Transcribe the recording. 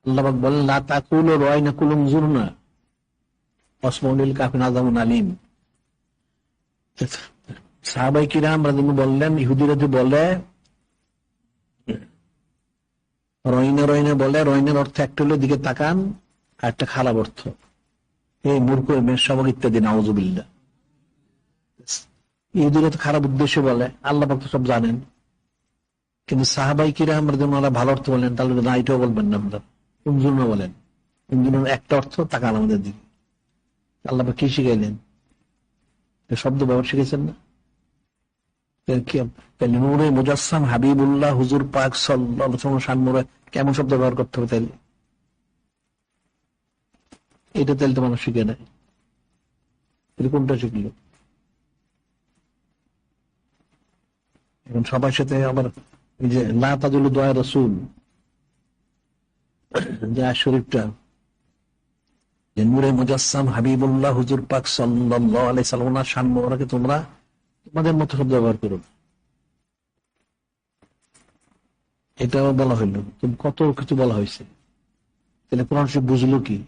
আল্লাহ পাক বলেন লা তাকুলু রায়না কুলুম জুরনা ওয়াসমাউল কাফিন আযাবুন আলীম। সাহাবায়ে কিরাম রাদিয়াল্লাহু বললেন, ইহুদিরা যে বলে রয়না রয়না বলে, রয়নার অর্থ একটা হলো দিকে তাকান, আর একটা খারাপ অর্থ এই মূর্খ মেষশাবক ইত্যাদি, নাউযুবিল্লাহ। ইহুদিরা তো খারাপ উদ্দেশ্যে বলে, আল্লাহ পাক তো সব জানেন। কিন্তু সাহাবায়ে কিরাম রাদিয়াল্লাহু ভালো অর্থ বলেন, তাহলে না এটাও বলবেন না আপনারা, উনজুরনা বলেন। উনজুরনার একটা অর্থ তাকান আমাদের দিকে। আল্লাহ পাক কি শিখাইলেন? শব্দ ব্যবহার শিখেছেন না? নূরে মুজাসসাম হাবিবুল্লাহ হুজুর পাক সাল্লাল্লাহু আলাইহি ওয়াসাল্লাম শানমুরে কেমন শব্দ ব্যবহার করতে হবে? তাইলে এটা তাইলে তো মানুষ শিখে নেয়। কোনটা শিখলো? এখন সবার সাথে আবার এই যে লা তাদুলু দোয়া রাসূল, যে শরীফটা, যে নূরে মুজাসসাম হাবিবুল্লাহ হুজুর পাক সাল্লাল্লাহু আলাইহি ওয়াসাল্লাম শানমুবারকে তোমরা তোমাদের মতো শব্দ ব্যবহার করো, এটাও বলা হইল। কত কিছু বলা হয়েছে, তাহলে কোরআন শরীফ বুঝলো কি?